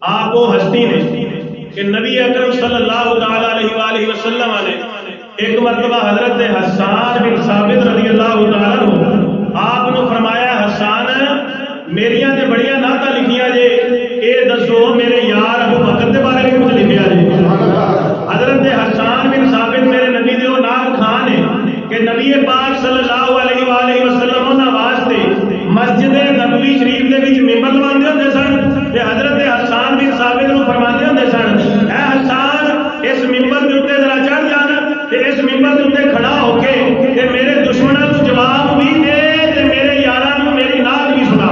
آپ وہ ہستی نے کہ نبی اکرم صلی اللہ تعالی علیہ وآلہ وسلم نے ایک مرتبہ حضرت حسان بن ثابت رضی اللہ تعالیٰ عنہ آپ نے فرمایا حسان میریاں تے بڑیاں نعتاں لکھیاں جے اے دسو میرے یار ابو بکر دے بارے میں کچھ لکھیا جے حضرت حسان بن ثابت میرے نبی دے وہ نام خان ہے کہ نبی پاک صلی اللہ علیہ وآلہ وسلم انہاں واسطے مسجد نبوی شریف دے وچ ممبر لواندے ہوندے سن تے حضرت حسان بن ثابت نوں فرماندے ہوندے سن اے حسان اس ممبر دے اوتے ذرا چڑھ جانا تے اس ممبر دے اوتے کھڑا ہو کے تے میرے دشمناں نوں جواب بھی دے تے میرے یاراں نوں میری نعت بھی سنا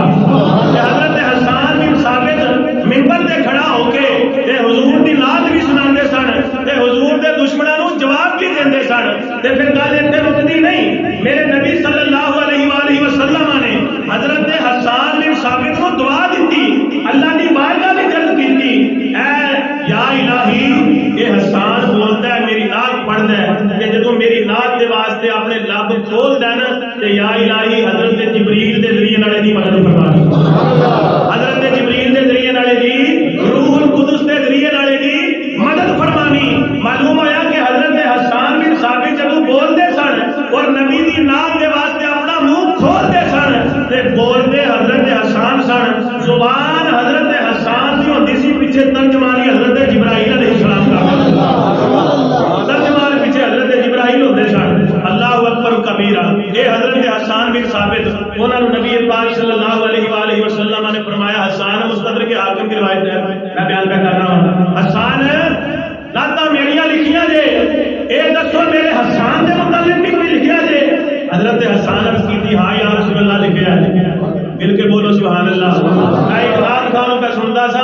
تے حضرت حسان بن ثابت ممبر تے کھڑا ہو کے تے حضور دی نعت بھی سناندے سن تے حضور دے دشمناں نوں جواب بھی دیندے سن تے پھر گل ایتھے مکدی نہیں میرے نبی صلی اللہ علیہ وآلہ وسلم نے حضرت حسان بن ثابت کو دعا دیتی اللہ کی بارگاہ میں عرض کی اے یا الہی یہ حسان بولتا ہے میری نعت پڑھتا ہے کہ جدوں میری نعت دے واسطے اپنے لب کھولدا ہے نا تے یا الہی حضرت جبریل دے ذریعے نال دی مدد فرما حضرت جبریل دے ذریعے نال دی روح القدس دے ذریعے نال دی مدد فرمانی معلوم ہویا کہ حضرت حسان بن ثابت جدوں بولدے سن اور نبی دی نعت دے واسطے اپنا منہ کھولدے سن تے بولدے حضرت حسان سن زبان حضرت حسان دی ہوندی سی پیچھے ترجمانی حضرت جبرائیل علیہ السلام کا ترجمان پیچھے حضرت جبرائیل ہوندے سن اللہ اکبر کبیرہ اے حضرت حسان بن ثابت انہاں نوں نبی پاک صلی اللہ علیہ وآلہ وسلم نے فرمایا حسان مستدرک حاکم کی روایت ہے میں بیان کر رہا ہوں حسان نعتاں میریاں لکھیاں جے اے دسو میرے حسان دے متعلق بھی کوئی لکھیا جے حضرت حسان عرض کی تھی ہاں یا رسول اللہ لکھیا ہے مل کے بولو سبحان اللہ میں عمران خان پہ سنتا سا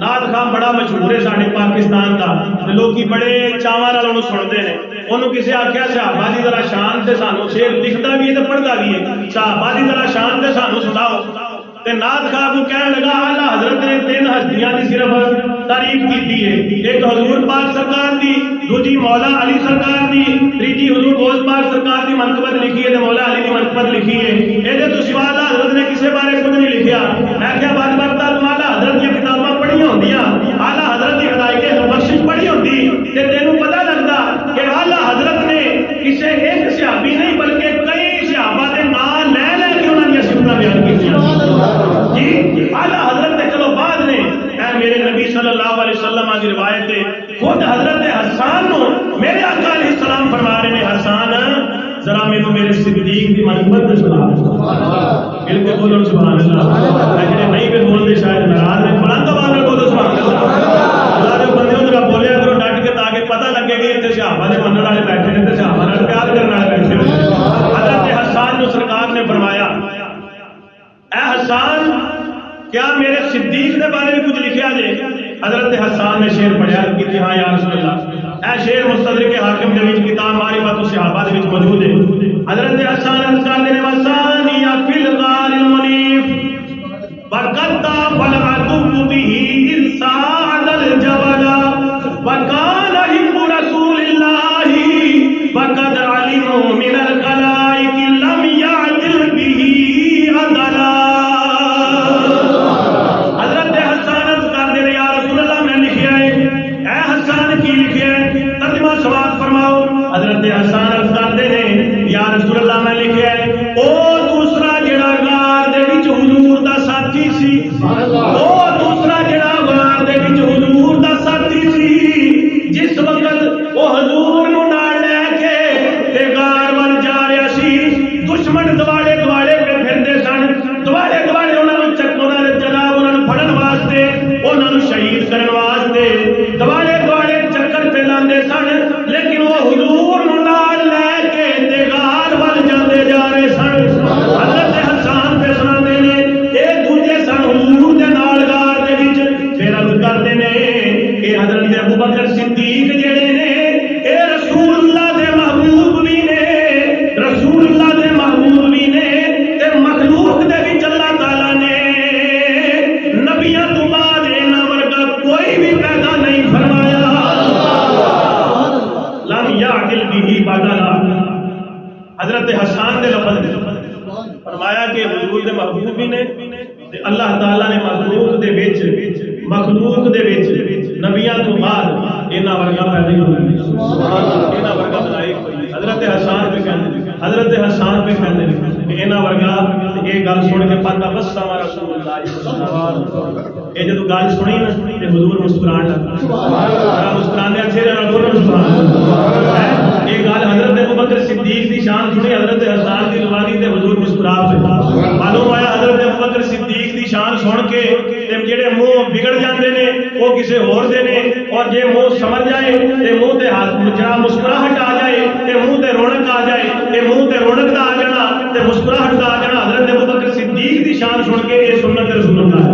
نعت خان بڑا مشہور ہے ساڈے پاکستان دا لوکی بڑے چاواں نال اونوں سنتے ہیں اونوں کسے آکھیا صحابہ دی ذرا شان تے سانوں شعر لکھدا بھی ہے تے پڑھدا بھی ہے صحابہ دی ذرا شان تے سانوں سناؤ تے نعت خان کو کہنے لگا اعلی حضرت نے تین ہستیاں دی صرف تعریف کی ہے ایک حضور پاک سرکار دی دوجی مولا علی سرکار دی تیجی حضور غوث پاک سرکار دی منقبت لکھی ہے تے مولا علی دی منقبت لکھی ہے اے دے تو سوا اعلی حضرت نے کسے بارے کچھ نہیں لکھیا میں کہیا بات کرتا تو اعلی حضرت دی کتاباں پڑھیاں ہوندیاں اعلی حضرت دی ہدایت بخشش پڑھی ہوندی تے تینوں پتہ لگدا کہ اعلی حضرت نے کسے ایک صحابی نہیں بلکہ کئی صحابہ دے نام لے لے کے انہاں دی صفات بیان کیتیاں جی اعلی حضرت نے چلو بعد نے اے میرے نبی صلی اللہ علیہ وسلم کی روایت ہے خود حضرت حسان نو میرے آقا علیہ السلام فرما رہے ہیں حسان ذرا مینوں میرے صدیق دی منقبت سنا مل کے بولو سبحان اللہ اگر نہیں بھی بولتے شاید ناراض ہیں بلند آواز میں بولو سبحان اللہ اللہ دے بندیوں ذرا بولیا کرو ڈٹ کے تاکہ پتہ لگے کہ اتنے صحابہ دے منن والے بیٹھے ہیں تے صحابہ نال پیار کرن والے بیٹھے ہیں حضرت حسان کو سرکار نے فرمایا اے حسان کیا میرے صدیق کے بارے میں کچھ لکھیا جائے حضرت حسان نے شعر پڑھیا کہ ہاں یا رسول اللہ اے شعر مستدرک حاکم دے وچ کتاب معرفت الصحابہ دے وچ موجود ہے حضرت حسان انصار نے وسانی یا فی الغار المنیف وقتا فلعتب به اذ صعد الجبل وكان حب رسول الله وقد علموا من الخلائق لم يعدل به عدلا حضرت حسان عرض کرتے ہیں یا رسول اللہ میں لکھیا ہے او دوسرا جڑا غار دے وچ حضور دا ساتھی سی او دوسرا جڑا غار دے وچ حضور دا ساتھی سی جس وقت او حضور نو نال لے کے تے غار ول جا رہا سی دشمن دوالے دوالے پہ پھردے سن دوالے دوالے انہاں نوں چکونا دے جناب انہاں نوں پھڑن واسطے انہاں نوں شہید کرن واسطے دوالے دوالے چکر پہ لاندے سن لیکن وہ حضور نال لے کے غار ول جاندے جا مخلوق دے وچ نبیاں تو بعد انہاں ورگا پیدا ہی ہوئی انہاں ورگا بنائی کوئی حضرت حسان پہ کہندے حضرت حسان پہ کہندے کہ انہاں ورگا یہ گل سن کے پتہ بس ہمارا رسول اللہ سبحان اللہ یہ جدوں گل سنی نا تے حضور مسکران لگا سبحان اللہ مسکرانے اچھے نال بولو سبحان اللہ یہ گل حضرت ابوبکر صدیق دی شان سنی حضرت حسان دی زبانی تے حضور مسکرا پے معلوم ہوا حضرت ابوبکر صدیق دی شان سن کے تے جڑے منہ بگڑ جاندے نے وہ کسے ہور دے نے اور جے منہ سمجھ جائے تے منہ تے جڑا مسکراہٹ آ جائے تے منہ تے رونق آ جائے تے منہ تے رونق دا آ جانا تے مسکراہٹ دا آ جانا حضرت ابوبکر صدیق دی شان سن کے یہ سنت رسول اللہ